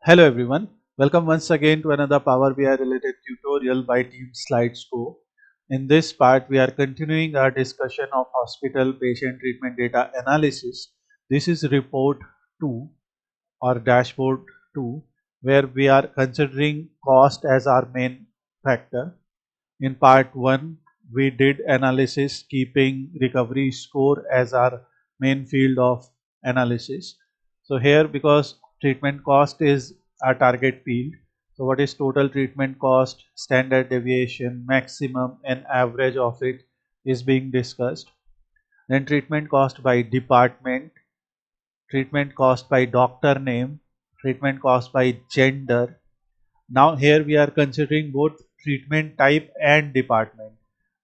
Hello everyone, welcome once again to another Power BI related tutorial by Team SlideScope. In this part, we are continuing our discussion of hospital patient treatment data analysis. This is report 2 or dashboard 2, where we are considering cost as our main factor. In part 1, we did analysis keeping recovery score as our main field of analysis. So here, because treatment cost is our target field, so what is total treatment cost, standard deviation, maximum and average of it is being discussed. Then treatment cost by department, treatment cost by doctor name, treatment cost by gender. Now here we are considering both treatment type and department,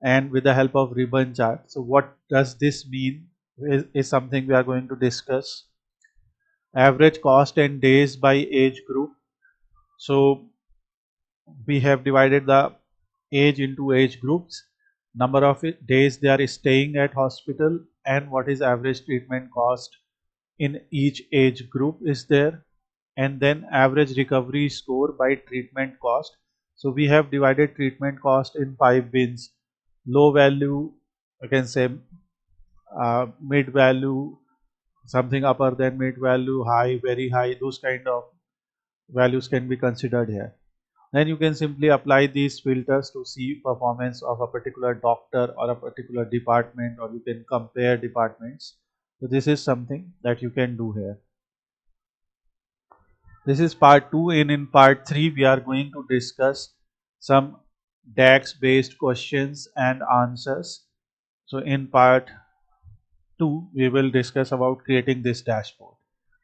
and with the help of ribbon chart. So what does this mean is something we are going to discuss. Average cost and days by age group. So we have divided the age into age groups, number of days they are staying at hospital, and what is average treatment cost in each age group is there, and then average recovery score by treatment cost. So we have divided treatment cost in 5 bins: low value, I can say mid value, something upper than mid value, high, very high, those kind of values can be considered here. Then you can simply apply these filters to see performance of a particular doctor or a particular department, or you can compare departments. So this is something that you can do here. This is part 2, and in part 3 we are going to discuss some DAX based questions and answers. So in part 2 we will discuss about creating this dashboard.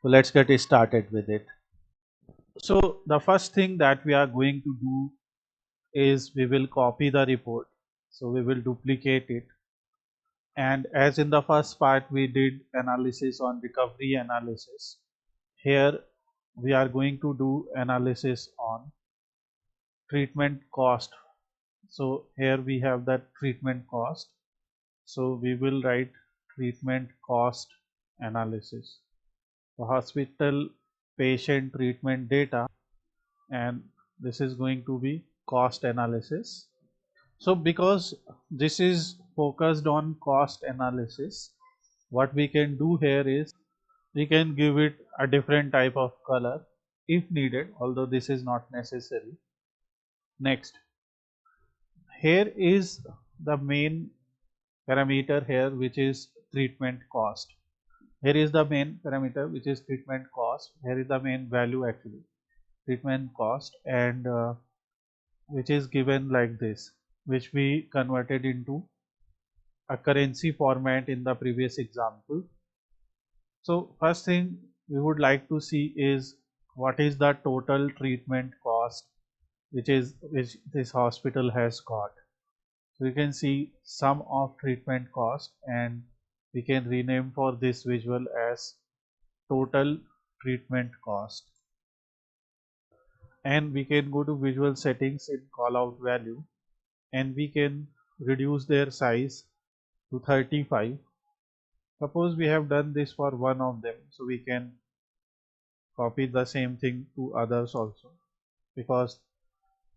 So let's get started with it. So the first thing that we are going to do is we will copy the report. So we will duplicate it, and as in the first part we did analysis on recovery analysis, here we are going to do analysis on treatment cost. So here we have that treatment cost. So we will write treatment cost analysis. So hospital patient treatment data, and this is going to be cost analysis. So because this is focused on cost analysis, what we can do here is we can give it a different type of color if needed, although this is not necessary. Next, here is the main parameter here, which is treatment cost. Here is the main parameter, which is treatment cost. Here is the main value actually, treatment cost, and which is given like this, which we converted into a currency format in the previous example. So first thing we would like to see is what is the total treatment cost which this hospital has got. So you can see sum of treatment cost, and we can rename for this visual as total treatment cost, and we can go to visual settings in call out value, and we can reduce their size to 35. Suppose we have done this for one of them, so we can copy the same thing to others also, because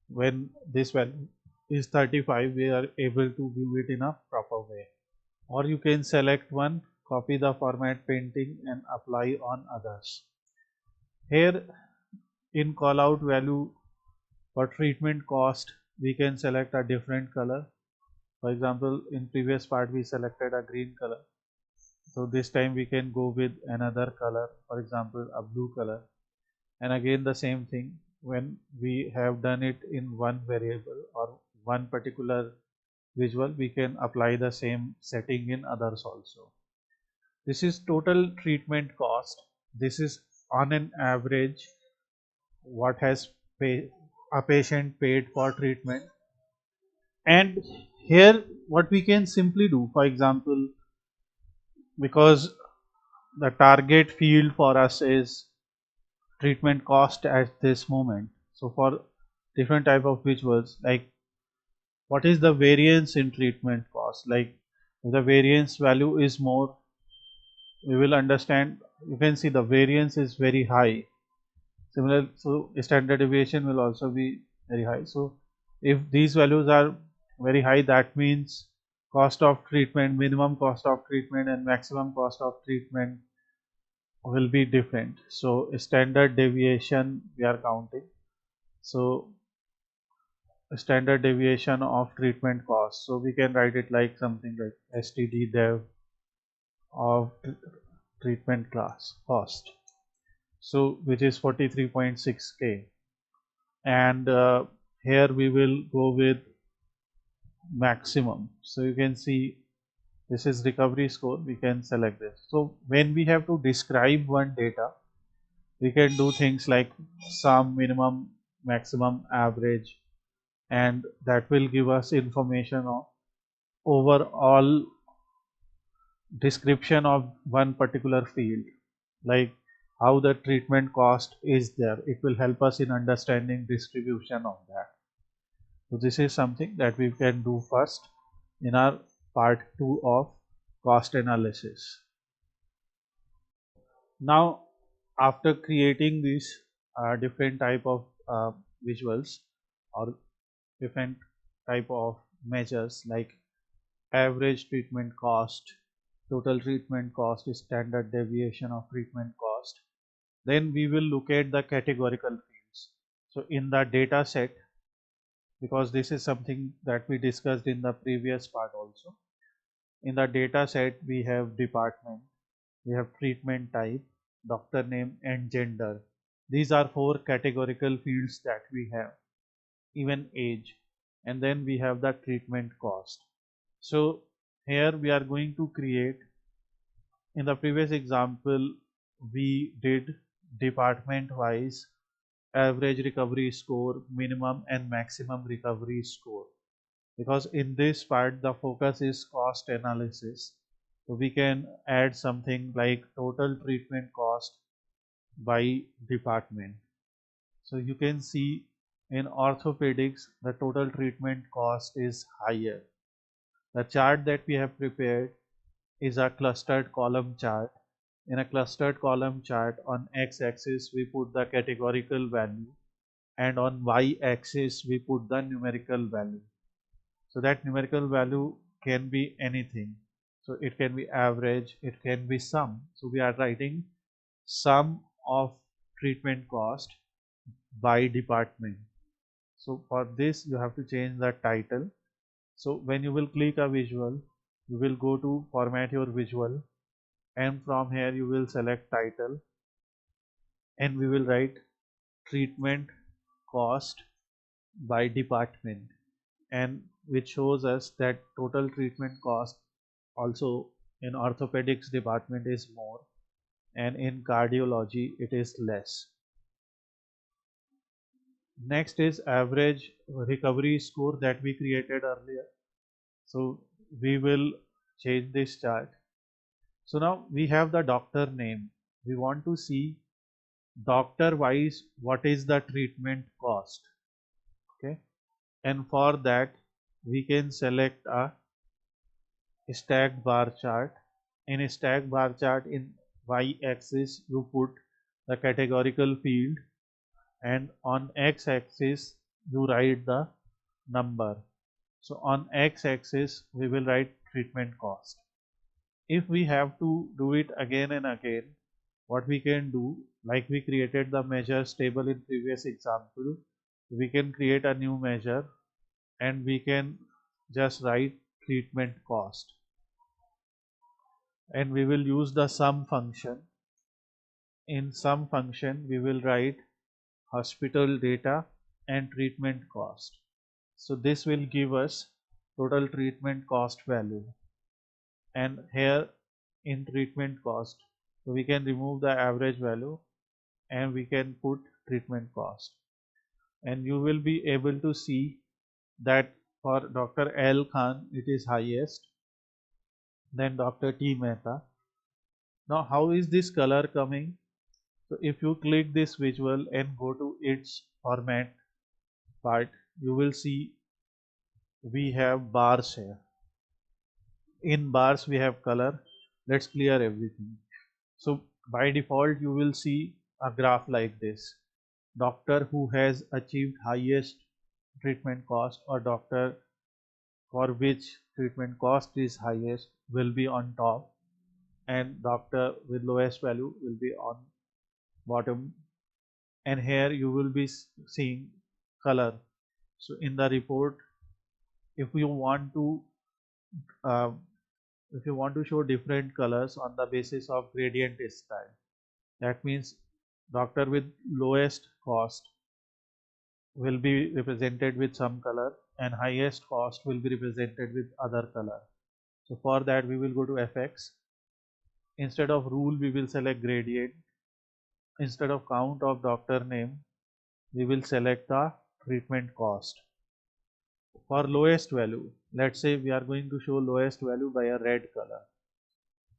when this value is 35 we are able to view it in a proper way. Or you can select one, copy the format painting and apply on others. Here in callout value for treatment cost we can select a different color. For example, in previous part we selected a green color, so this time we can go with another color, for example a blue color. And again the same thing, when we have done it in one variable or one particular visual, we can apply the same setting in others also. This is total treatment cost. This is on an average what has a patient paid for treatment. And here what we can simply do, for example, because the target field for us is treatment cost at this moment, so for different type of visuals, like what is the variance in treatment cost, like if the variance value is more, we will understand, you can see the variance is very high. Similar, so standard deviation will also be very high. So if these values are very high, that means cost of treatment, minimum cost of treatment and maximum cost of treatment will be different. So standard deviation we are counting. So standard deviation of treatment cost. So we can write it like something like STD dev of treatment class cost. So which is 43.6k, and here we will go with maximum. So you can see this is recovery score. We can select this. So when we have to describe one data, we can do things like sum, minimum, maximum, average, and that will give us information of overall description of one particular field, like how the treatment cost is there. It will help us in understanding distribution of that. So this is something that we can do first in our part 2 of cost analysis. Now after creating these different type of visuals or different type of measures like average treatment cost, total treatment cost, standard deviation of treatment cost, then we will look at the categorical fields. So in the data set, because this is something that we discussed in the previous part also, in the data set we have department, we have treatment type, doctor name and gender. These are 4 categorical fields that we have, even age, and then we have the treatment cost. So here we are going to create, in the previous example we did department wise average recovery score, minimum and maximum recovery score, because in this part the focus is cost analysis. So we can add something like total treatment cost by department. So you can see in orthopedics the total treatment cost is higher. The chart that we have prepared is a clustered column chart. In a clustered column chart, on x-axis we put the categorical value and on y-axis we put the numerical value. So that numerical value can be anything. So it can be average, it can be sum. So we are writing sum of treatment cost by department. So for this you have to change the title. So when you will click a visual, you will go to format your visual, and from here you will select title, and we will write treatment cost by department, and which shows us that total treatment cost also in orthopedics department is more and in cardiology it is less. Next is average recovery score that we created earlier. So we will change this chart. So now we have the doctor name. We want to see doctor wise what is the treatment cost. Okay, and for that we can select a stacked bar chart. In a stacked bar chart, in y axis you put the categorical field, and on x axis you write the number. So on x axis we will write treatment cost. If we have to do it again and again, what we can do, like we created the measures table in previous example, we can create a new measure and we can just write treatment cost, and we will use the sum function. In sum function we will write hospital data and treatment cost. So this will give us total treatment cost value, and here in treatment cost, so we can remove the average value and we can put treatment cost, and you will be able to see that for Dr. L. Khan it is highest, then Dr. T. Mehta. Now how is this color coming? So if you click this visual and go to its format part, you will see we have bars here. In bars we have color. Let's clear everything. So by default you will see a graph like this. doctor who has achieved highest treatment cost or doctor for which treatment cost is highest will be on top, and doctor with lowest value will be on bottom. And here you will be seeing color. So in the report, if you want to uh, if you want to show different colors on the basis of gradient style, that means doctor with lowest cost will be represented with some color and highest cost will be represented with other color. So for that we will go to FX. Instead of rule we will select gradient. Instead of count of doctor name we will select the treatment cost. For lowest value, let's say we are going to show lowest value by a red color.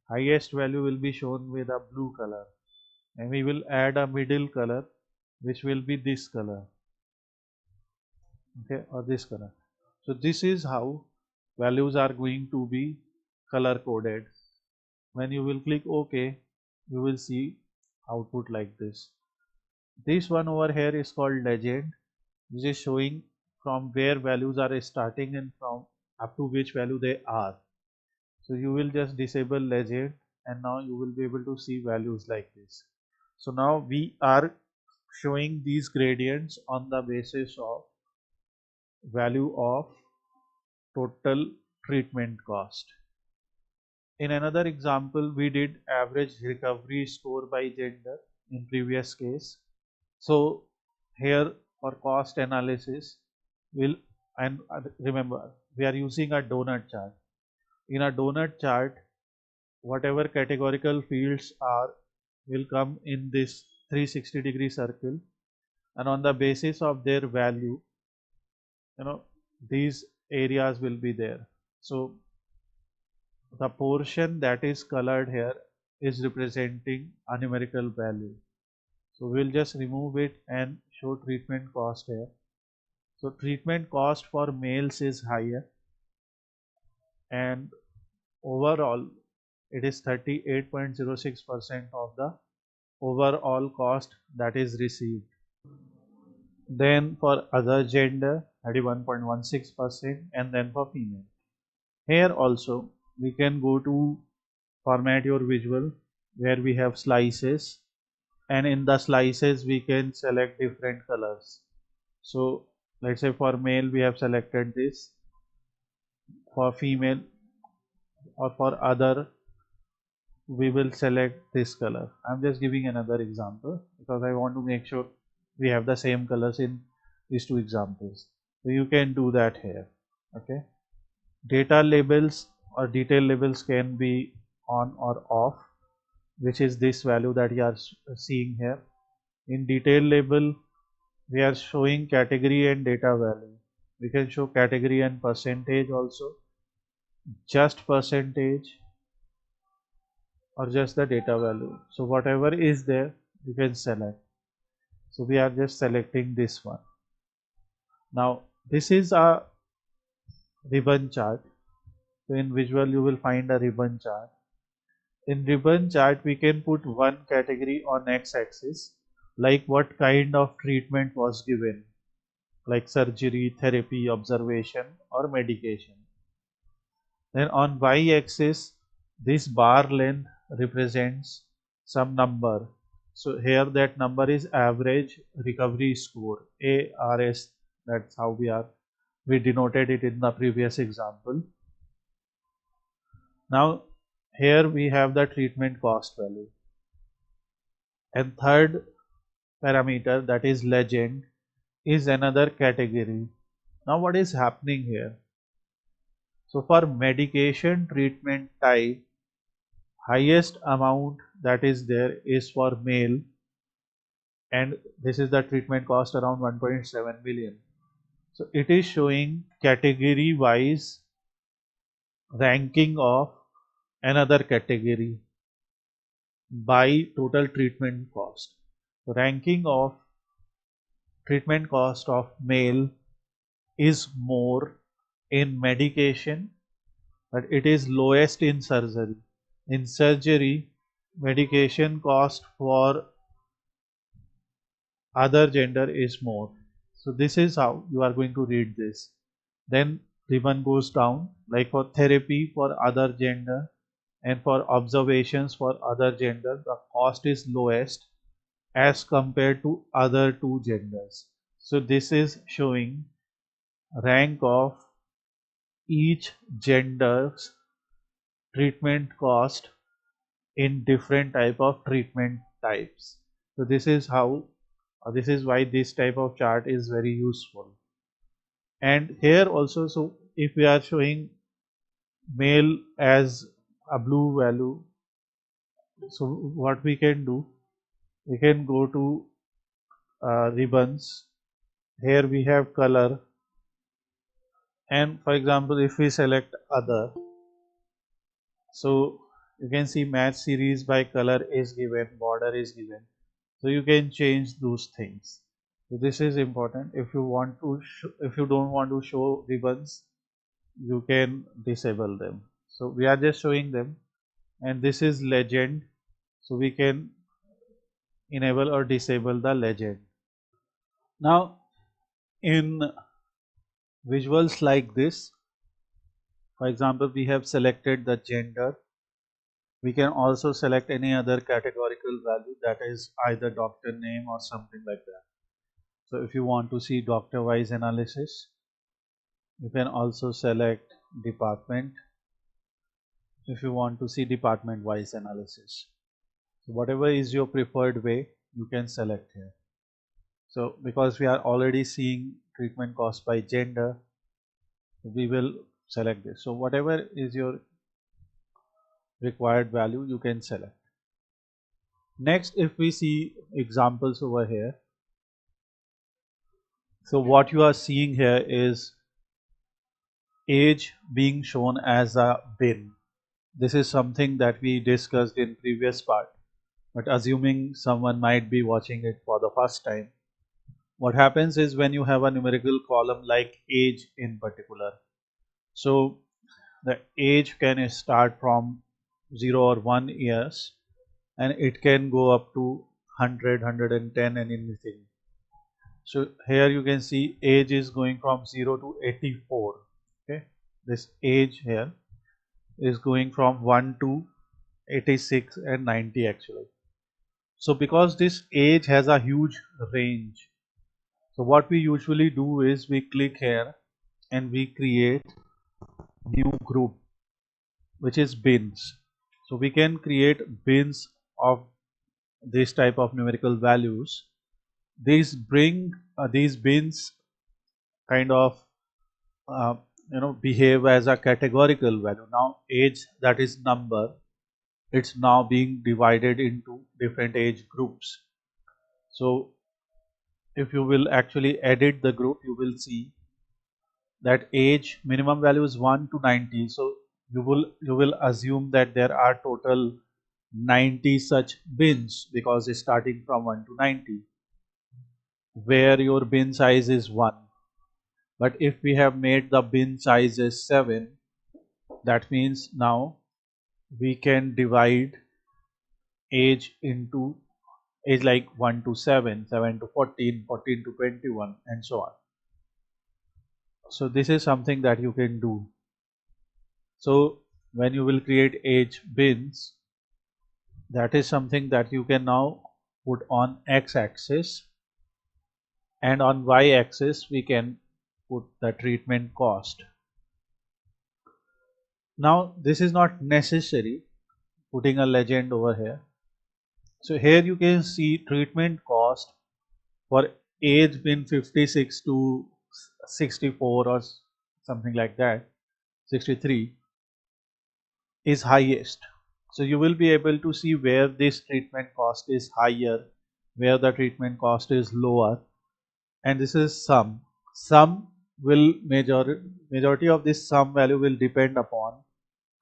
Highest value will be shown with a blue color, and we will add a middle color which will be this color, okay, or this color. So this is how values are going to be color coded. When you will click OK, you will see output like this. This one over here is called legend, which is showing from where values are starting and from up to which value they are. So you will just disable legend and now you will be able to see values like this. So now we are showing these gradients on the basis of value of total treatment cost. In another example, we did average recovery score by gender in previous case. So here for cost analysis, we'll, and remember we are using a donut chart. In a donut chart, whatever categorical fields are will come in this 360-degree circle, and on the basis of their value, these areas will be there. So the portion that is colored here is representing a numerical value. So we'll just remove it and show treatment cost here. So treatment cost for males is higher, and overall it is 38.06% of the overall cost that is received. Then for other gender 31.16%, and then for female. Here also we can go to format your visual where we have slices, and in the slices we can select different colors. So let's say for male we have selected this, for female or for other we will select this color. I'm just giving another example because I want to make sure we have the same colors in these two examples. So you can do that here. Okay, data labels or detail labels can be on or off, which is this value that you are seeing here. In detail label we are showing category and data value. We can show category and percentage also, just percentage, or just the data value. So whatever is there you can select. So we are just selecting this one. Now this is a ribbon chart. So in visual you will find a ribbon chart. In ribbon chart we can put one category on x-axis, like what kind of treatment was given, like surgery, therapy, observation or medication. Then on y-axis this bar length represents some number. So here that number is average recovery score, ARS. That's how we denoted it in the previous example. Now here we have the treatment cost value, and third parameter, that is legend, is another category. Now what is happening here? So for medication treatment type, highest amount that is there is for male, and this is the treatment cost around 1.7 million. So it is showing category wise ranking of another category by total treatment cost. Ranking of treatment cost of male is more in medication, but it is lowest in surgery. In surgery, medication cost for other gender is more. So this is how you are going to read this. Then ribbon goes down, like for therapy for other gender and for observations for other gender, the cost is lowest as compared to other two genders. So this is showing rank of each gender's treatment cost in different type of treatment types. So this is how this is why this type of chart is very useful. And here also, so if we are showing male as a blue value, so what we can do, we can go to ribbons. Here we have color, and for example if we select other, so you can see match series by color is given, border is given, so you can change those things. So this is important. If you want to if you don't want to show ribbons, you can disable them. So we are just showing them, and this is legend, so we can enable or disable the legend. Now in visuals like this, for example we have selected the gender, we can also select any other categorical value, that is either doctor name or something like that. So if you want to see doctor wise analysis, you can also select department if you want to see department wise analysis. So whatever is your preferred way, you can select here. So because we are already seeing treatment cost by gender, we will select this. So whatever is your required value, you can select. Next, if we see examples over here, so what you are seeing here is age being shown as a bin. This is something that we discussed in previous part, but assuming someone might be watching it for the first time, what happens is when you have a numerical column like age in particular, so the age can start from 0 or 1 years, and it can go up to 100, 110 and anything. So here you can see age is going from 0 to 84. Okay, this age here is going from 1 to 86 and 90 actually. So because this age has a huge range, so what we usually do is we click here and we create new group, which is bins. So we can create bins of this type of numerical values. These bins kind of behave as a categorical value. Now age, that is number, it's now being divided into different age groups. So if you will actually edit the group, you will see that age minimum value is 1 to 90. So you will assume that there are total 90 such bins, because it's starting from 1 to 90, where your bin size is 1. But if we have made the bin size as 7, that means now we can divide age into age like 1 to 7, 7 to 14, 14 to 21 and so on. So this is something that you can do. So when you will create age bins, that is something that you can now put on x-axis, and on y-axis we can put the treatment cost. Now this is not necessary putting a legend over here. So here you can see treatment cost for age bin 56 to 64 or something like that, 63 is highest. So you will be able to see where this treatment cost is higher, where the treatment cost is lower, and this is sum. Sum will majority of this sum value will depend upon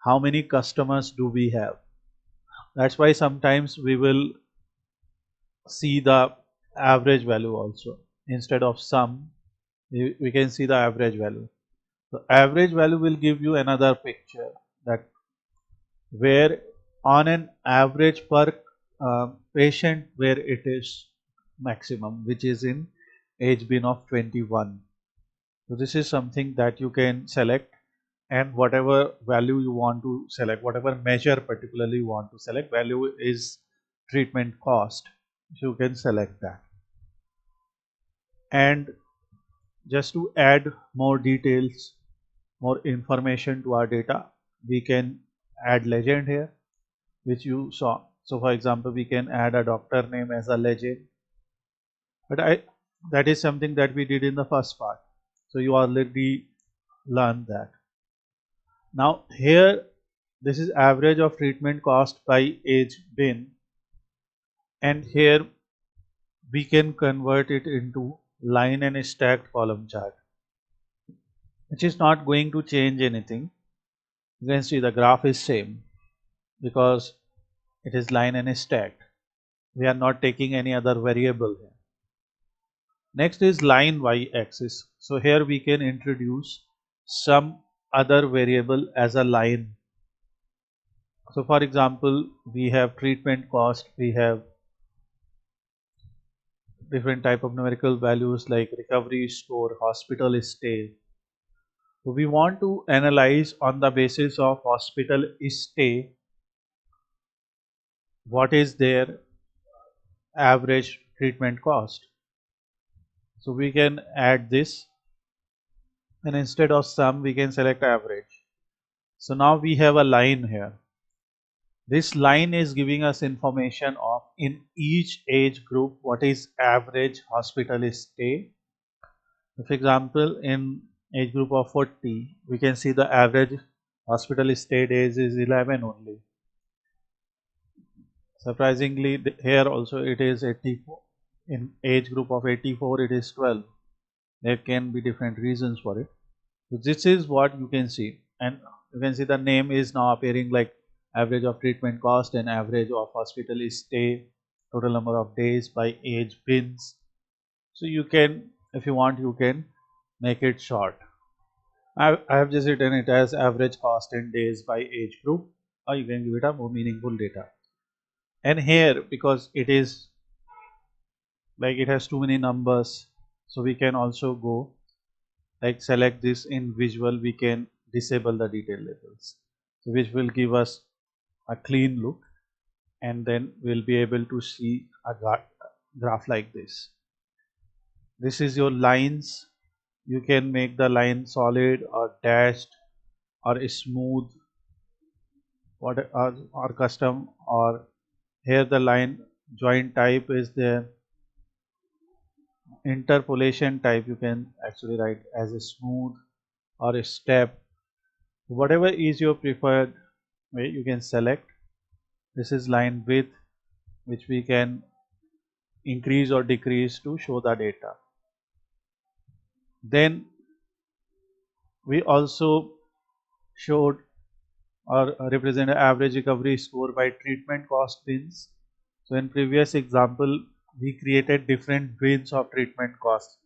how many customers do we have. That's why sometimes we will see the average value also. Instead of sum, we can see the average value. The average value will give you another picture, that where on an average per patient where it is. maximum, which is in age bin of 21. So this is something that you can select, and whatever value you want to select, whatever measure particularly you want to select, value is treatment cost, so you can select that. And just to add more details, more information to our data, we can add legend here, which you saw. So for example, we can add a doctor name as a legend, but that is something that we did in the first part, so you already learned that. Now here, this is average of treatment cost by age bin, and here we can convert it into line and stacked column chart, which is not going to change anything. You can see the graph is same because it is line and stacked. We are not taking any other variable here. Next is line y-axis. So here we can introduce some other variable as a line. So for example, we have treatment cost, we have different type of numerical values like recovery score, hospital stay. So we want to analyze on the basis of hospital stay what is their average treatment cost. So we can add this, and instead of sum we can select average. So now we have a line here. This line is giving us information of in each age group what is average hospital stay. For example, in age group of 40, we can see the average hospital stay days is 11 only. Surprisingly, here also it is 84. In age group of 84, it is 12. There can be different reasons for it. So this is what you can see, and you can see the name is now appearing like average of treatment cost and average of hospital stay, total number of days by age bins. So you can, if you want, you can make it short. I have just written it as average cost in days by age group, or you can give it a more meaningful data. And here, because it is like it has too many numbers, so we can also go like select this in visual, we can disable the detail labels, so which will give us a clean look, and then we'll be able to see a graph like this. This is your lines. You can make the line solid or dashed or smooth, or custom, or here the line joint type is there. Interpolation type you can actually write as a smooth or a step, whatever is your preferred way you can select. This is line width, which we can increase or decrease to show the data. Then we also showed or represent average recovery score by treatment cost bins. So in previous example, we created different bins of treatment cost,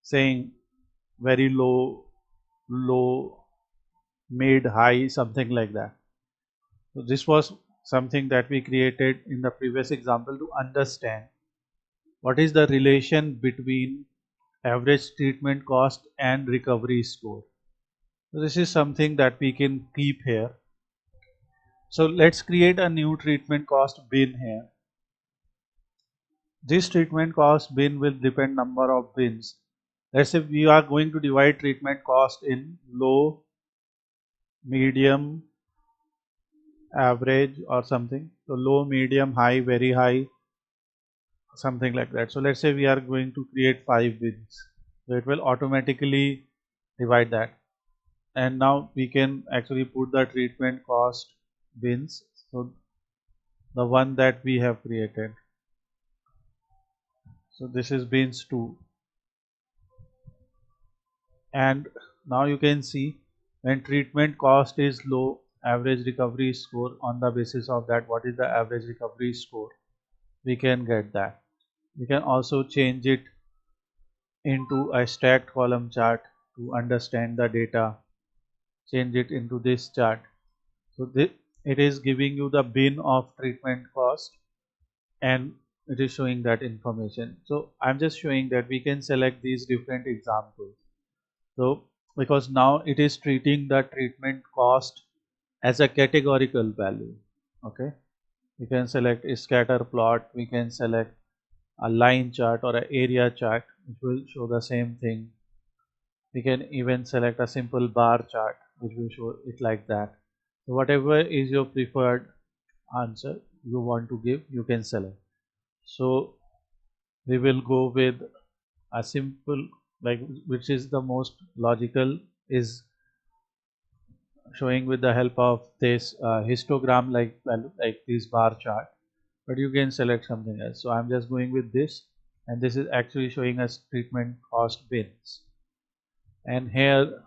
saying very low, low, mid, high, something like that. So this was something that we created in the previous example to understand what is the relation between average treatment cost and recovery score. So this is something that we can keep here. So let's create a new treatment cost bin here. This treatment cost bin will depend number of bins. Let's say we are going to divide treatment cost in low, medium, average or something. So low, medium, high, very high, something like that. So let's say we are going to create 5 bins. So it will automatically divide that. And now we can actually put the treatment cost bins. So the one that we have created. So this is bins 2. And now you can see when treatment cost is low, average recovery score, on the basis of that what is the average recovery score, we can get that. We can also change it into a stacked column chart to understand the data. Change it into this chart. So it is giving you the bin of treatment cost, and it is showing that information. So I'm just showing that we can select these different examples. So because now it is treating the treatment cost as a categorical value. Okay, we can select a scatter plot, we can select a line chart or an area chart which will show the same thing. We can even select a simple bar chart which will show it like that. So whatever is your preferred answer you want to give, you can select. So we will go with a simple, like, which is the most logical, is showing with the help of this histogram like value, like this bar chart, but you can select something else. So I'm just going with this, and this is actually showing us treatment cost bins. And here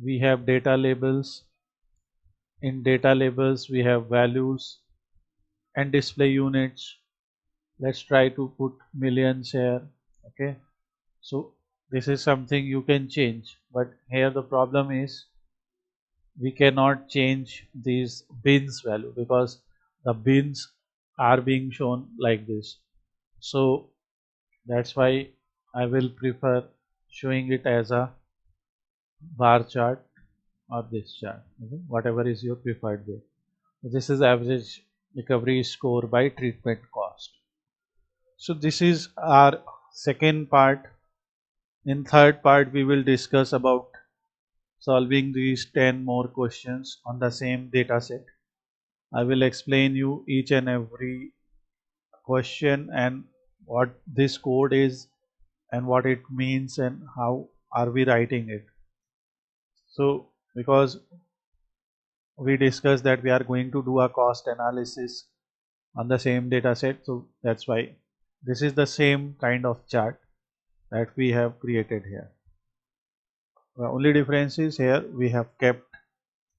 we have data labels. In data labels we have values and display units. Let's try to put millions here. Okay, so this is something you can change, but here the problem is we cannot change these bins value because the bins are being shown like this. So that's why I will prefer showing it as a bar chart or this chart, okay? Whatever is your preferred way. This is average recovery score by treatment cost. So this is our second part. In third part we will discuss about solving these 10 more questions on the same data set. I will explain you each and every question and what this code is and what it means and how are we writing it. So because we discussed that we are going to do a cost analysis on the same data set, so that's why this is the same kind of chart that we have created here. The only difference is here we have kept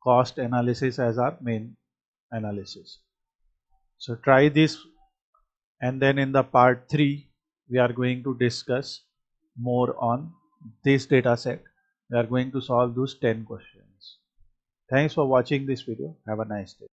cost analysis as our main analysis. So try this, and then in the part 3 we are going to discuss more on this data set. We are going to solve those 10 questions. Thanks for watching this video. Have a nice day.